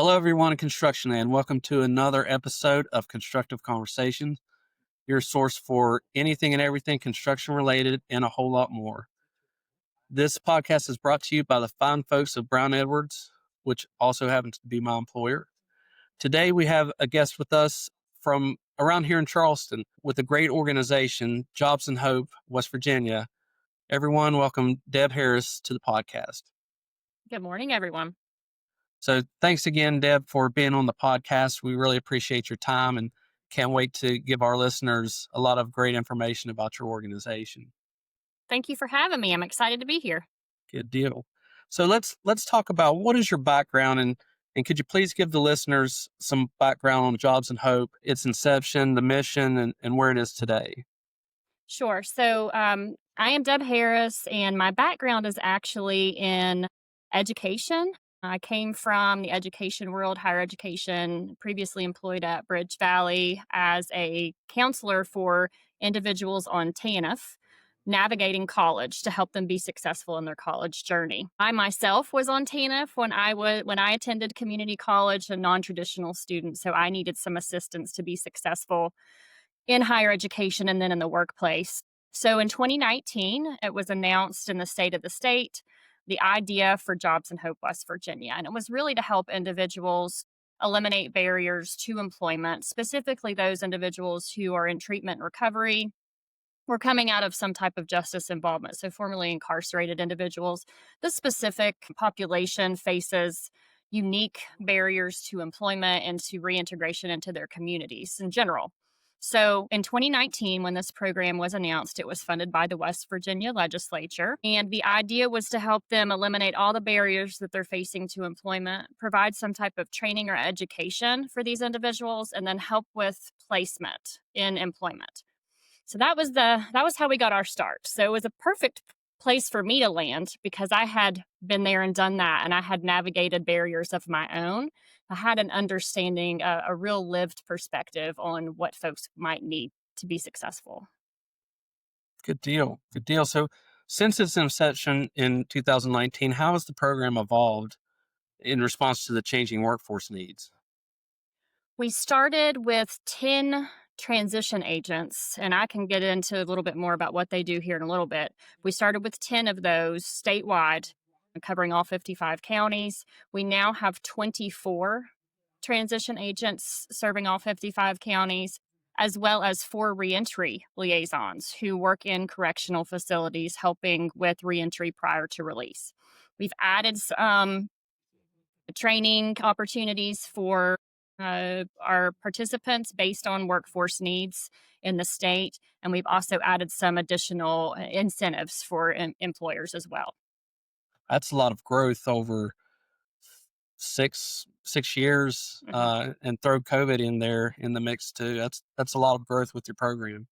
Hello, everyone in Construction Land. Welcome to another episode of Constructive Conversations, your source for anything and everything construction related and a whole lot more. This podcast is brought to you by the fine folks of Brown Edwards, which also happens to be my employer. Today, we have a guest with us from around here in Charleston with a great organization, Jobs and Hope, West Virginia. Everyone, welcome Deb Harris to the podcast. Good morning, everyone. So thanks again, Deb, for being on the podcast. We really appreciate your time and can't wait to give our listeners a lot of great information about your organization. Thank you for having me. I'm excited to be here. Good deal. So let's talk about what is your background and could you please give the listeners some background on Jobs and Hope, its inception, the mission, and where it is today? Sure. So I am Deb Harris, and my background is actually in education. I came from the education world, higher education, previously employed at Bridge Valley as a counselor for individuals on TANF, navigating college to help them be successful in their college journey. I myself was on TANF when I attended community college, a non-traditional student, so I needed some assistance to be successful in higher education and then in the workplace. So in 2019, it was announced in the state the idea for Jobs and Hope West Virginia. And it was really to help individuals eliminate barriers to employment, specifically those individuals who are in treatment and recovery or coming out of some type of justice involvement. So formerly incarcerated individuals. This specific population faces unique barriers to employment and to reintegration into their communities in general. So in 2019, when this program was announced, it was funded by the West Virginia legislature. And the idea was to help them eliminate all the barriers that they're facing to employment, provide some type of training or education for these individuals, and then help with placement in employment. So that was how we got our start. So it was a perfect place for me to land because I had been there and done that, and I had navigated barriers of my own. I had an understanding, a real lived perspective on what folks might need to be successful. Good deal. Good deal. So since its inception in 2019, how has the program evolved in response to the changing workforce needs? We started with 10 transition agents, and I can get into a little bit more about what they do here in a little bit. We started with 10 of those statewide, covering all 55 counties. We now have 24 transition agents serving all 55 counties, as well as 4 reentry liaisons who work in correctional facilities helping with reentry prior to release. We've added some training opportunities for our participants based on workforce needs in the state. And we've also added some additional incentives for employers as well. That's a lot of growth over six years, and throw COVID in there in the mix too. That's a lot of growth with your program.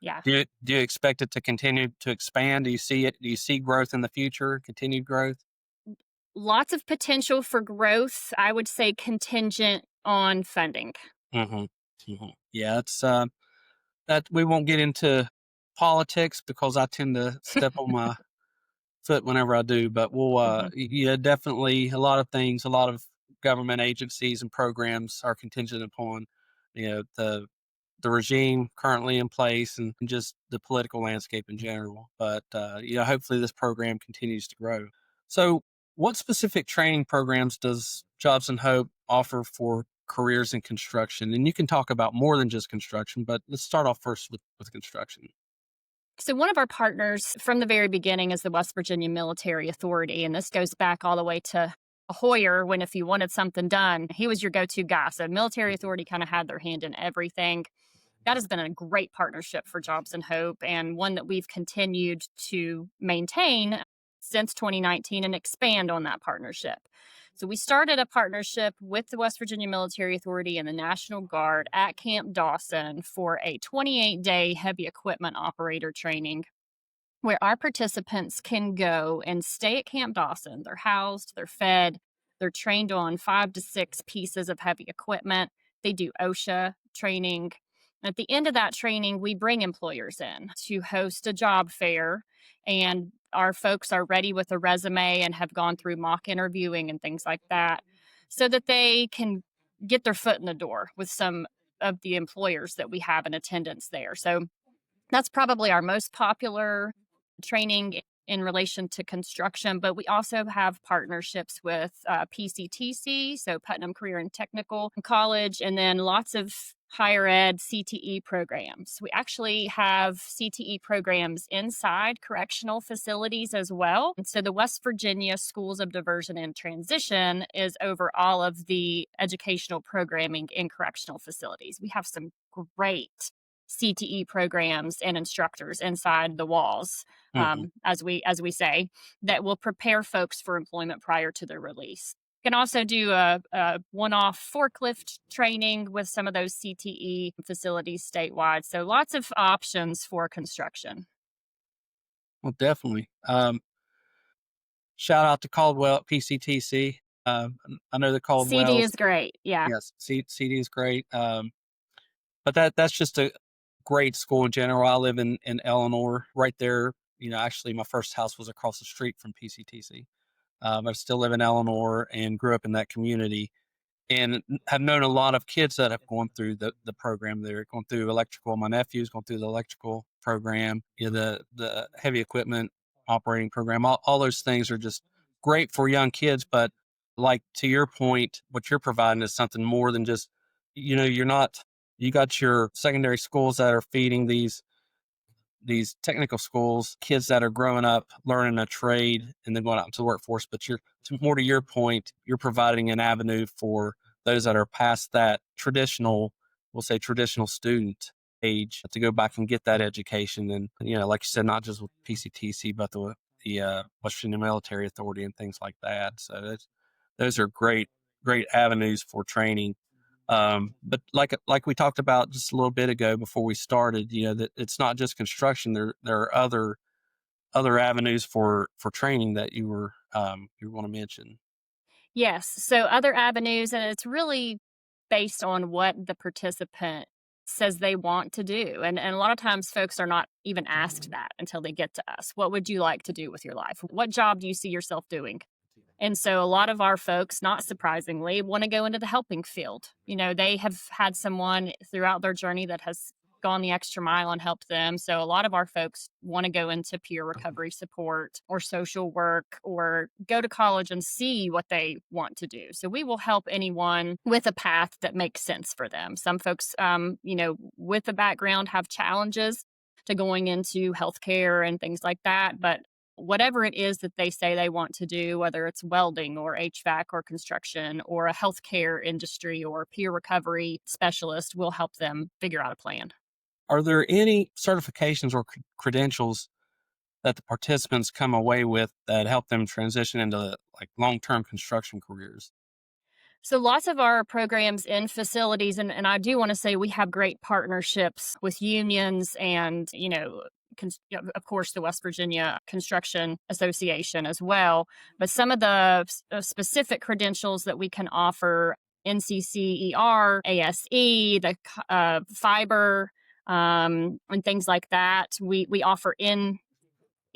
Yeah. Do you expect it to continue to expand? Do you see it? Do you see growth in the future? Continued growth? Lots of potential for growth. I would say contingent on funding. Yeah, it's that we won't get into politics because I tend to step on my foot whenever I do. But we'll yeah, definitely a lot of things, a lot of government agencies and programs are contingent upon the regime currently in place and just the political landscape in general. But hopefully this program continues to grow. So, what specific training programs does Jobs and Hope offer for careers in construction? And you can talk about more than just construction, but let's start off first with construction. So, one of our partners from the very beginning is the West Virginia Military Authority. And this goes back all the way to Hoyer, when if you wanted something done, he was your go-to guy. So Military Authority kind of had their hand in everything. That has been a great partnership for Jobs and Hope, and one that we've continued to maintain since 2019 and expand on that partnership. So we started a partnership with the West Virginia Military Authority and the National Guard at Camp Dawson for a 28-day heavy equipment operator training where our participants can go and stay at Camp Dawson. They're housed, they're fed, they're trained on 5 to 6 pieces of heavy equipment. They do OSHA training. At the end of that training, we bring employers in to host a job fair, and our folks are ready with a resume and have gone through mock interviewing and things like that. so that they can get their foot in the door with some of the employers that we have in attendance there. So that's probably our most popular training in relation to construction, but we also have partnerships with PCTC, so Putnam Career and Technical College, and then lots of higher ed CTE programs. We actually have CTE programs inside correctional facilities as well. And so the West Virginia Schools of Diversion and Transition is over all of the educational programming in correctional facilities. We have some great CTE programs and instructors inside the walls, Hmm. as we say, that will prepare folks for employment prior to their release. You can also do a one-off forklift training with some of those CTE facilities statewide. So lots of options for construction. Well, definitely. Shout out to Caldwell at PCTC. I know the CD Caldwells. is great. Yeah. Yes, CD is great. But that's just a great school in general. I live in Eleanor, right there. Actually, my first house was across the street from PCTC. I still live in Eleanor and grew up in that community, and have known a lot of kids that have gone through the program. They're going through electrical. My nephew's going through the electrical program. The heavy equipment operating program. All those things are just great for young kids. But like to your point, what you're providing is something more than just you're not. You got your secondary schools that are feeding these technical schools, kids that are growing up learning a trade and then going out into the workforce. But more to your point, you're providing an avenue for those that are past that traditional, we'll say traditional student age, to go back and get that education. And like you said, not just with PCTC, but the West Virginia Military Authority and things like that. So those are great avenues for training. But like we talked about just a little bit ago before we started, that it's not just construction. There are other avenues for training that you want to mention. Yes. So other avenues, and it's really based on what the participant says they want to do. And a lot of times folks are not even asked that until they get to us. What would you like to do with your life? What job do you see yourself doing? And so a lot of our folks, not surprisingly, want to go into the helping field. They have had someone throughout their journey that has gone the extra mile and helped them. So a lot of our folks want to go into peer recovery support or social work or go to college and see what they want to do. So we will help anyone with a path that makes sense for them. Some folks, with a background have challenges to going into healthcare and things like that. But whatever it is that they say they want to do, whether it's welding or HVAC or construction or a healthcare industry or peer recovery specialist, will help them figure out a plan. Are there any certifications or credentials that the participants come away with that help them transition into like long-term construction careers? So lots of our programs in facilities, and I do want to say we have great partnerships with unions and, of course, the West Virginia Construction Association as well. But some of the specific credentials that we can offer: NCCER, ASE, the fiber, and things like that, we offer in,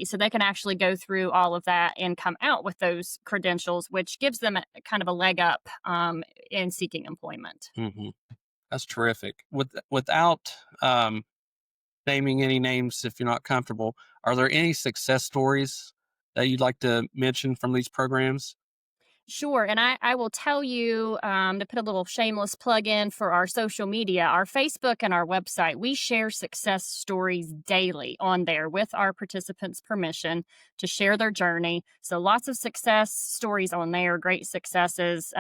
so they can actually go through all of that and come out with those credentials, which gives them kind of a leg up in seeking employment. Hmm. That's terrific. Without naming any names, if you're not comfortable, are there any success stories that you'd like to mention from these programs? Sure. And I will tell you, to put a little shameless plug in for our social media, our Facebook and our website, we share success stories daily on there with our participants' permission to share their journey. So lots of success stories on there, great successes.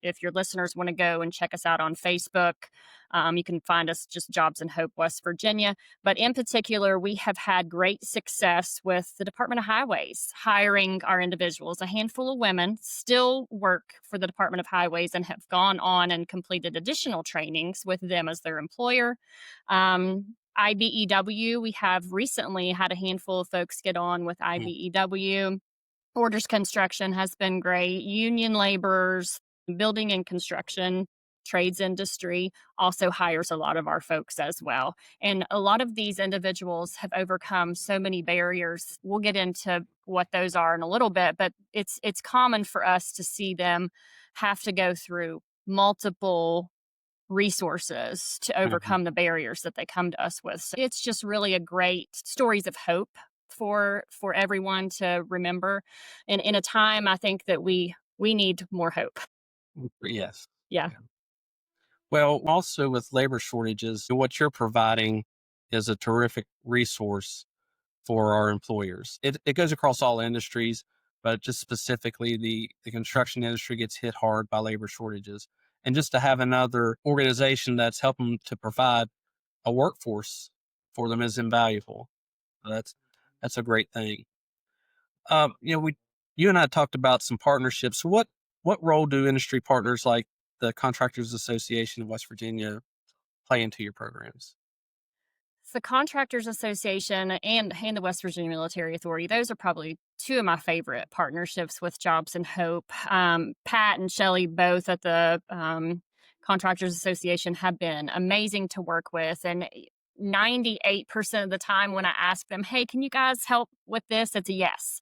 If your listeners want to go and check us out on Facebook, you can find us just Jobs and Hope West Virginia. But in particular, we have had great success with the Department of Highways hiring our individuals. A handful of women still work for the Department of Highways and have gone on and completed additional trainings with them as their employer. IBEW, we have recently had a handful of folks get on with Mm. IBEW. Orders construction has been great. Union laborers, building and construction, trades industry also hires a lot of our folks as well. And a lot of these individuals have overcome so many barriers. We'll get into what those are in a little bit, but it's common for us to see them have to go through multiple resources to Mhm. overcome the barriers that they come to us with. So it's just really a great stories of hope for everyone to remember. And in a time I think that we need more hope. Yes. Yeah. Yeah. Well, also with labor shortages, what you're providing is a terrific resource for our employers. It goes across all industries, but just specifically the construction industry gets hit hard by labor shortages. And just to have another organization that's helping to provide a workforce for them is invaluable. That's a great thing. We you and I talked about some partnerships. What role do industry partners like the Contractors Association of West Virginia play into your programs? The Contractors Association and the West Virginia Military Authority, those are probably two of my favorite partnerships with Jobs and Hope. Pat and Shelly, both at the Contractors Association, have been amazing to work with. And 98% of the time when I ask them, hey, can you guys help with this? It's a yes.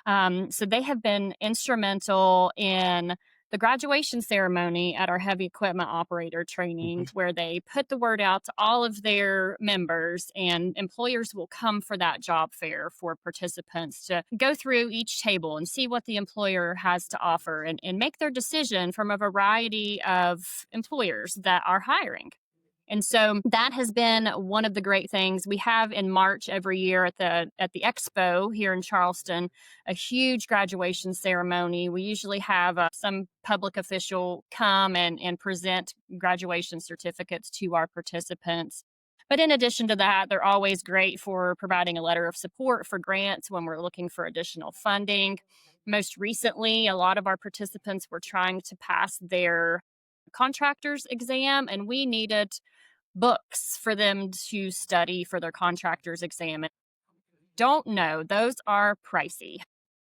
So they have been instrumental in the graduation ceremony at our heavy equipment operator training, Hmm. where they put the word out to all of their members, and employers will come for that job fair for participants to go through each table and see what the employer has to offer and make their decision from a variety of employers that are hiring. And so that has been one of the great things we have in March every year at the expo here in Charleston, a huge graduation ceremony. We usually have some public official come and present graduation certificates to our participants. But in addition to that, they're always great for providing a letter of support for grants when we're looking for additional funding. Most recently, a lot of our participants were trying to pass their contractors exam, and we needed books for them to study for their contractor's exam. And don't know, those are pricey.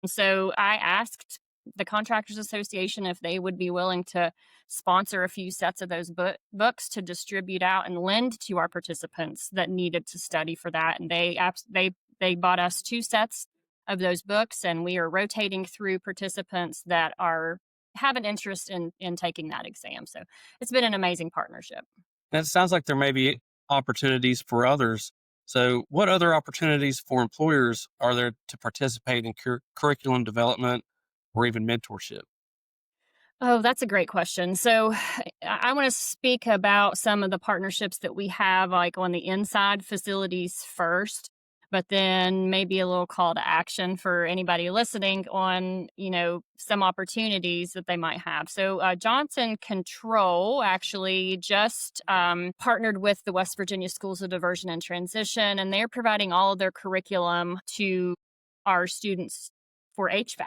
So I asked the Contractors Association if they would be willing to sponsor a few sets of those books to distribute out and lend to our participants that needed to study for that. And they bought us two sets of those books, and we are rotating through participants that are have an interest in taking that exam. So it's been an amazing partnership. And it sounds like there may be opportunities for others. So, what other opportunities for employers are there to participate in curriculum development or even mentorship? Oh, that's a great question. So, I want to speak about some of the partnerships that we have, like on the inside facilities first, but then maybe a little call to action for anybody listening on, some opportunities that they might have. So, Johnson Control actually just partnered with the West Virginia Schools of Diversion and Transition, and they're providing all of their curriculum to our students for HVAC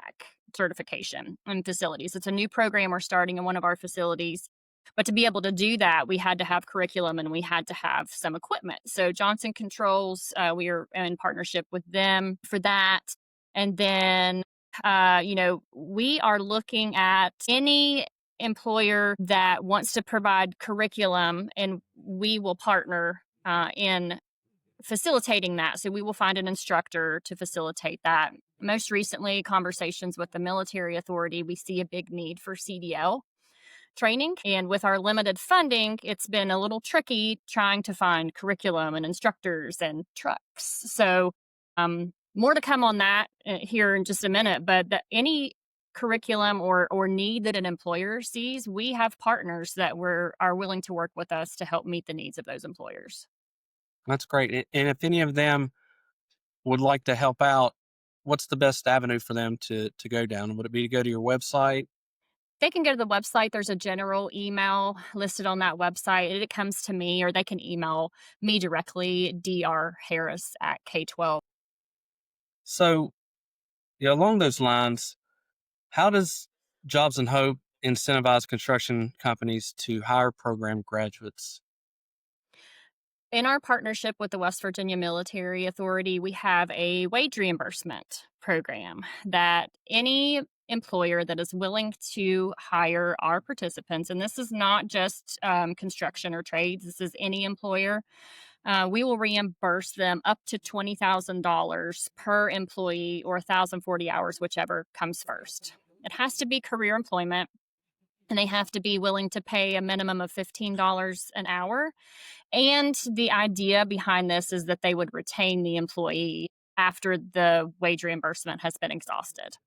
certification in facilities. It's a new program we're starting in one of our facilities. But to be able to do that, we had to have curriculum and we had to have some equipment. So Johnson Controls, we are in partnership with them for that. And then, we are looking at any employer that wants to provide curriculum, and we will partner in facilitating that. So we will find an instructor to facilitate that. Most recently, conversations with the military authority, we see a big need for CDL training. And with our limited funding, it's been a little tricky trying to find curriculum and instructors and trucks. So, more to come on that here in just a minute. But any curriculum or need that an employer sees, we have partners that are willing to work with us to help meet the needs of those employers. That's great. And if any of them would like to help out, what's the best avenue for them to go down? Would it be to go to your website? They can go to the website. There's a general email listed on that website. It comes to me, or they can email me directly, drharris at K12. So, yeah, along those lines, how does Jobs and Hope incentivize construction companies to hire program graduates? In our partnership with the West Virginia Military Authority, we have a wage reimbursement program that any employer that is willing to hire our participants, and this is not just construction or trades, this is any employer, we will reimburse them up to $20,000 per employee or 1,040 hours, whichever comes first. It has to be career employment. and they have to be willing to pay a minimum of $15 an hour. And the idea behind this is that they would retain the employee after the wage reimbursement has been exhausted.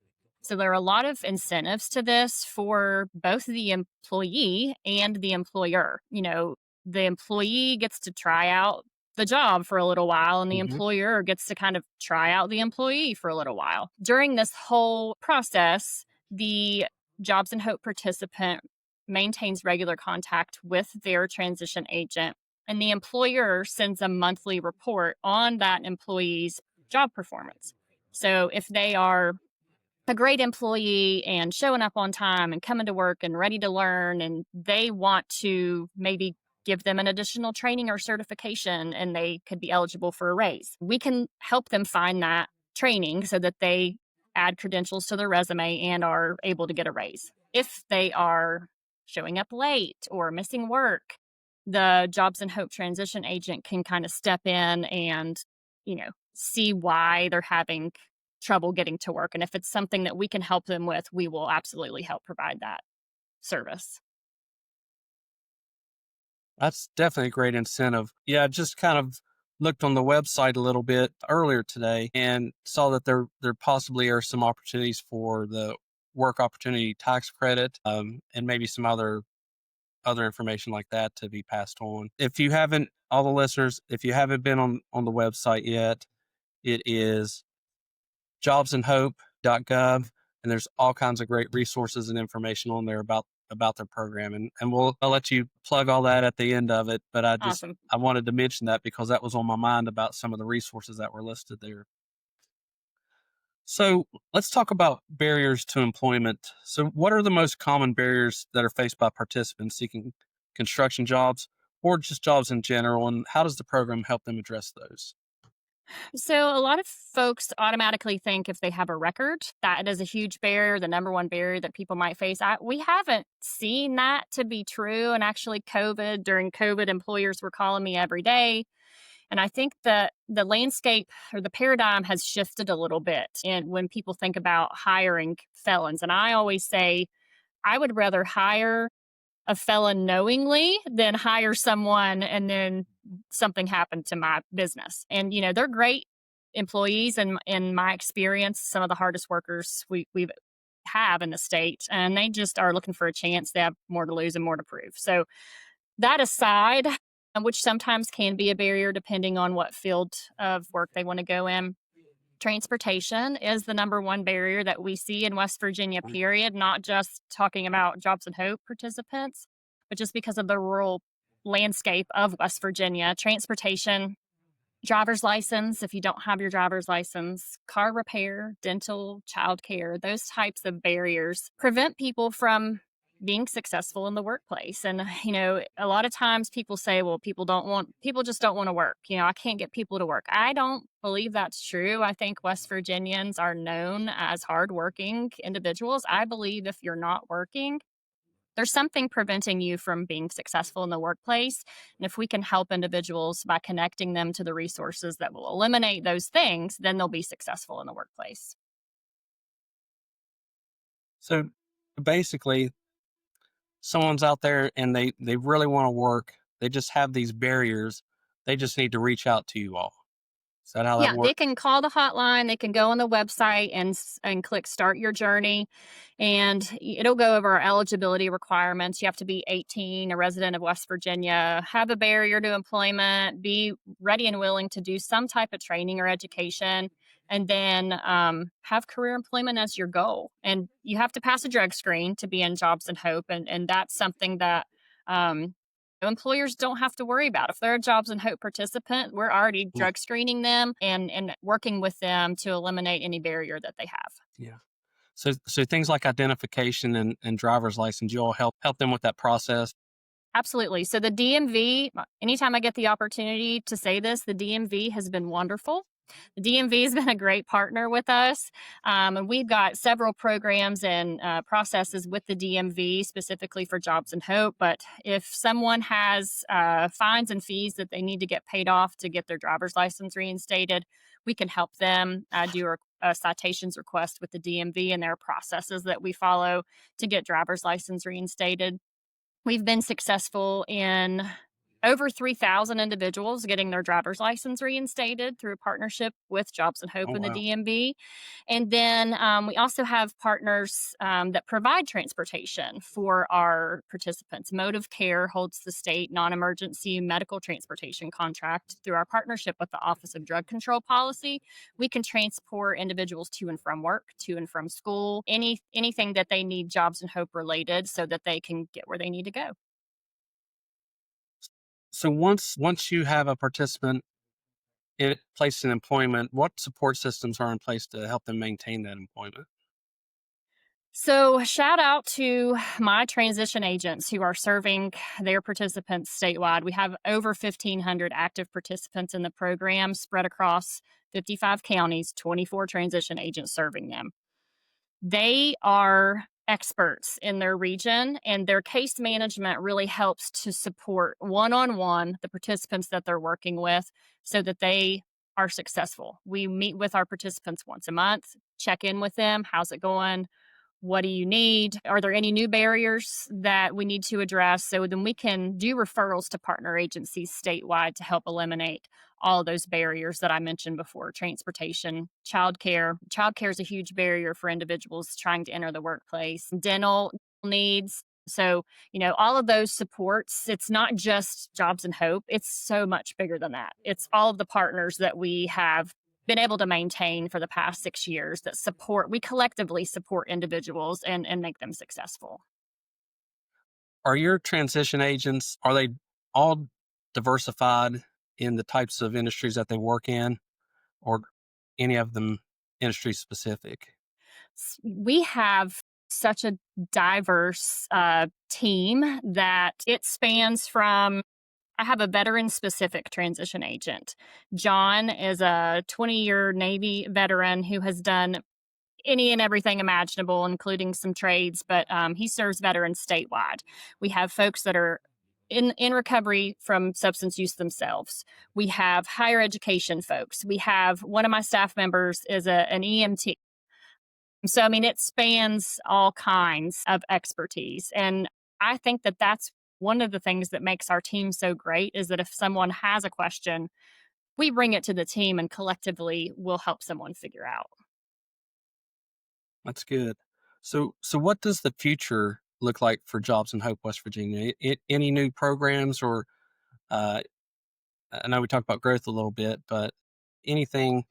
So there are a lot of incentives to this for both the employee and the employer. The employee gets to try out the job for a little while, and the Hmm. employer gets to kind of try out the employee for a little while. During this whole process, the Jobs and Hope participant maintains regular contact with their transition agent, and the employer sends a monthly report on that employee's job performance. So if they are a great employee and showing up on time and coming to work and ready to learn, and they want to maybe give them an additional training or certification and they could be eligible for a raise, we can help them find that training so that they add credentials to their resume and are able to get a raise. If they are showing up late or missing work, the Jobs and Hope transition agent can kind of step in and, see why they're having trouble getting to work. And if it's something that we can help them with, we will absolutely help provide that service. That's definitely a great incentive. Yeah, I just kind of looked on the website a little bit earlier today and saw that there possibly are some opportunities for the work opportunity tax credit, and maybe some other information like that to be passed on. If you haven't, all the listeners, if you haven't been on the website yet, it is jobsandhope.gov, and there's all kinds of great resources and information on there about their program, and I'll let you plug all that at the end of it, but Awesome. I wanted to mention that because that was on my mind about some of the resources that were listed there. So let's talk about barriers to employment. So what are the most common barriers that are faced by participants seeking construction jobs or just jobs in general, and how does the program help them address those? So, a lot of folks automatically think if they have a record, that is a huge barrier, the number one barrier that people might face. We haven't seen that to be true. And actually, during COVID, employers were calling me every day. And I think that the landscape or the paradigm has shifted a little bit. And when people think about hiring felons, and I always say, I would rather hire a felon knowingly than hire someone and then something happened to my business. And they're great employees, and in my experience, some of the hardest workers we have in the state, and they just are looking for a chance. They have more to lose and more to prove. So that aside, which sometimes can be a barrier depending on what field of work they want to go in, transportation is the number one barrier that we see in West Virginia, period, not just talking about Jobs and Hope participants, but just because of the rural landscape of West Virginia. Transportation, driver's license, if you don't have your driver's license, car repair, dental, childcare, those types of barriers prevent people from being successful in the workplace. And, a lot of times people say, well, people just don't want to work. I can't get people to work. I don't believe that's true. I think West Virginians are known as hardworking individuals. I believe if you're not working, there's something preventing you from being successful in the workplace. And if we can help individuals by connecting them to the resources that will eliminate those things, then they'll be successful in the workplace. So basically, someone's out there and they really want to work. They just have these barriers. They just need to reach out to you all. Is that how that Yeah, they works? can call the hotline, they can go on the website and click start your journey, and it'll go over our eligibility requirements. You have to be 18, a resident of West Virginia, have a barrier to employment, be ready and willing to do some type of training or education, and then have career employment as your goal. And you have to pass a drug screen to be in Jobs and Hope, and that's something that um, employers don't have to worry about. If they're a Jobs and Hope participant, we're already Mm. drug screening them and working with them to eliminate any barrier that they have. Yeah. So things like identification and driver's license, you all help them with that process. Absolutely. So the DMV, anytime I get the opportunity to say this, the DMV has been wonderful. The DMV has been a great partner with us. And we've got several programs and processes with the DMV specifically for Jobs and Hope. But if someone has fines and fees that they need to get paid off to get their driver's license reinstated, we can help them do a citations request with the DMV, and there are processes that we follow to get driver's license reinstated. We've been successful in over 3,000 individuals getting their driver's license reinstated through a partnership with Jobs and Hope Oh, and the wow. DMV. And then we also have partners that provide transportation for our participants. Motive Care holds the state non emergency medical transportation contract. Through our partnership with the Office of Drug Control Policy, we can transport individuals to and from work, to and from school, anything that they need Jobs and Hope related so that they can get where they need to go. So once you have a participant placed in employment, what support systems are in place to help them maintain that employment? So, shout out to my transition agents who are serving their participants statewide. We have over 1,500 active participants in the program spread across 55 counties, 24 transition agents serving them. They are experts in their region, and their case management really helps to support one on one the participants that they're working with so that they are successful. We meet with our participants once a month, check in with them. How's it going? What do you need? Are there any new barriers that we need to address? So then we can do referrals to partner agencies statewide to help eliminate all of those barriers that I mentioned before: transportation, childcare. Childcare is a huge barrier for individuals trying to enter the workplace, dental needs. So, all of those supports, it's not just Jobs and Hope, it's so much bigger than that. It's all of the partners that we have been able to maintain for the past 6 years that we collectively support individuals and make them successful. Are your transition agents, are they all diversified in the types of industries that they work in, or any of them industry specific? We have such a diverse team that it spans from, I have a veteran specific transition agent. John is a 20-year Navy veteran who has done any and everything imaginable, including some trades, but he serves veterans statewide. We have folks that are in recovery from substance use themselves. We have higher education folks. We have one of my staff members is an EMT. So, I mean, it spans all kinds of expertise. And I think that that's one of the things that makes our team so great is that if someone has a question, we bring it to the team and collectively we'll help someone figure out. That's good. So what does the future look like for Jobs and Hope West Virginia? Any new programs, or uh, I know we talked about growth a little bit, but anything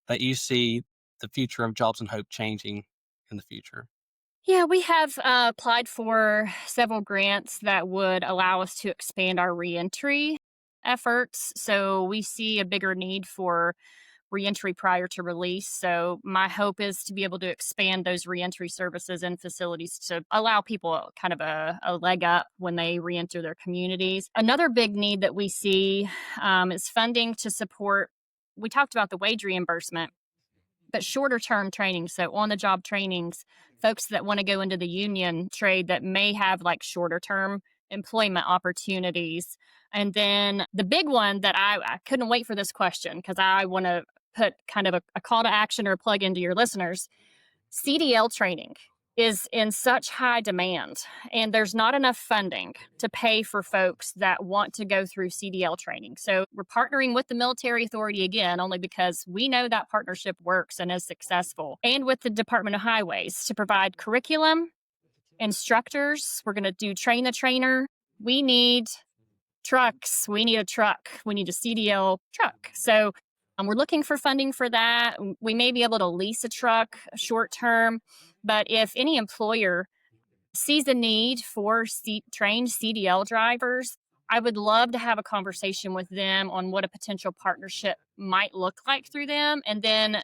that you see the future of Jobs and Hope changing in the future? Yeah, we have applied for several grants that would allow us to expand our reentry efforts. So we see a bigger need for reentry prior to release. So my hope is to be able to expand those reentry services and facilities to allow people kind of a leg up when they reenter their communities. Another big need that we see is funding to support. We talked about the wage reimbursement, but shorter term training. So on the job trainings, folks that want to go into the union trade that may have like shorter term employment opportunities. And then the big one that I couldn't wait for this question because I want to put kind of a call to action or a plug into your listeners. CDL training is in such high demand, and there's not enough funding to pay for folks that want to go through CDL training. So we're partnering with the Military Authority again, only because we know that partnership works and is successful, and with the Department of Highways to provide curriculum, instructors. We're going to do train the trainer. We need trucks. We need a truck. We need a CDL truck. So we're looking for funding for that. We may be able to lease a truck short term, but if any employer sees a need for trained CDL drivers, I would love to have a conversation with them on what a potential partnership might look like through them. And then,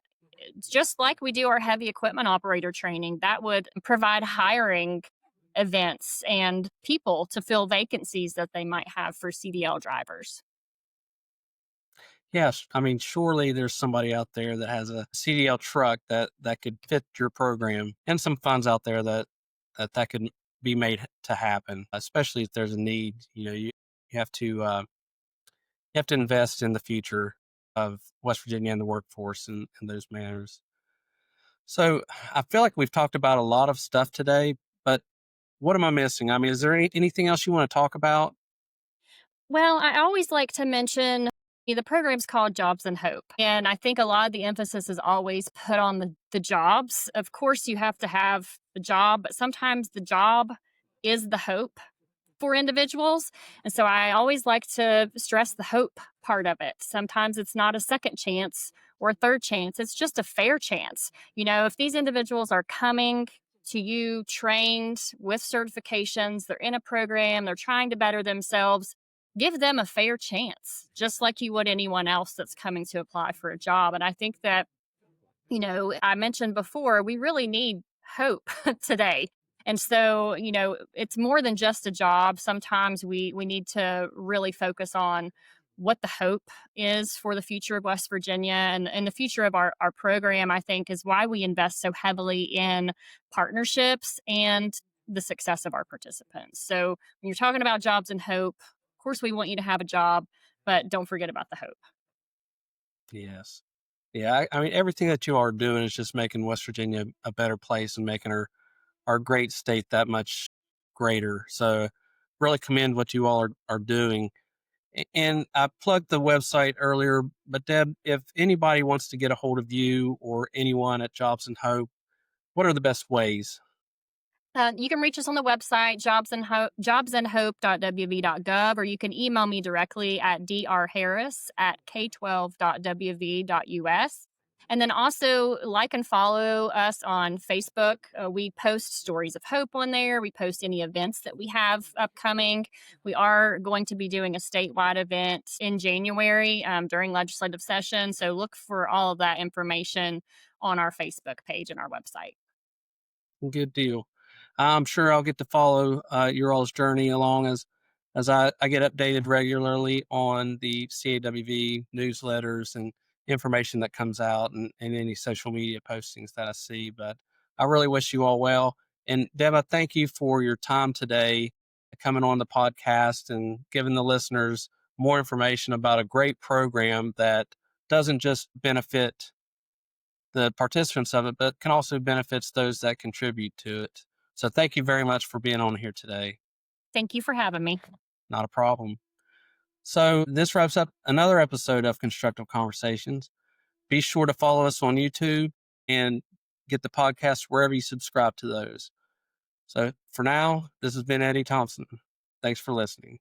just like we do our heavy equipment operator training, that would provide hiring events and people to fill vacancies that they might have for CDL drivers. Yes, I mean, surely there's somebody out there that has a CDL truck that could fit your program, and some funds out there that could be made to happen, especially if there's a need. You have to invest in the future of West Virginia and the workforce in those manners. So I feel like we've talked about a lot of stuff today, but what am I missing? I mean, is there anything else you want to talk about? Well, I always like to mention the program's called Jobs and Hope. And I think a lot of the emphasis is always put on the jobs. Of course, you have to have the job, but sometimes the job is the hope for individuals. And so I always like to stress the hope part of it. Sometimes it's not a second chance or a third chance, it's just a fair chance. If these individuals are coming to you trained with certifications, they're in a program, they're trying to better themselves, give them a fair chance, just like you would anyone else that's coming to apply for a job. And I think that I mentioned before, we really need hope today. And so, it's more than just a job. Sometimes we need to really focus on what the hope is for the future of West Virginia and the future of our program, I think, is why we invest so heavily in partnerships and the success of our participants. So when you're talking about jobs and hope, of course, we want you to have a job, but don't forget about the hope. Yes. Yeah, I mean, everything that you are doing is just making West Virginia a better place and making our great state that much greater. So, really commend what you all are doing. And I plugged the website earlier, but Deb, if anybody wants to get a hold of you or anyone at Jobs and Hope, what are the best ways? You can reach us on the website, jobsandhope.wv.gov, or you can email me directly at drharris@k12.wv.us. And then also like and follow us on Facebook. We post stories of hope on there. We post any events that we have upcoming. We are going to be doing a statewide event in January during legislative session. So look for all of that information on our Facebook page and our website. Good deal. I'm sure I'll get to follow your all's journey along as I get updated regularly on the CAWV newsletters and information that comes out and any social media postings that I see. But I really wish you all well. And Deb, I thank you for your time today, coming on the podcast and giving the listeners more information about a great program that doesn't just benefit the participants of it, but can also benefits those that contribute to it. So thank you very much for being on here today. Thank you for having me. Not a problem. So this wraps up another episode of Constructive Conversations. Be sure to follow us on YouTube and get the podcast wherever you subscribe to those. So for now, this has been Eddie Thompson. Thanks for listening.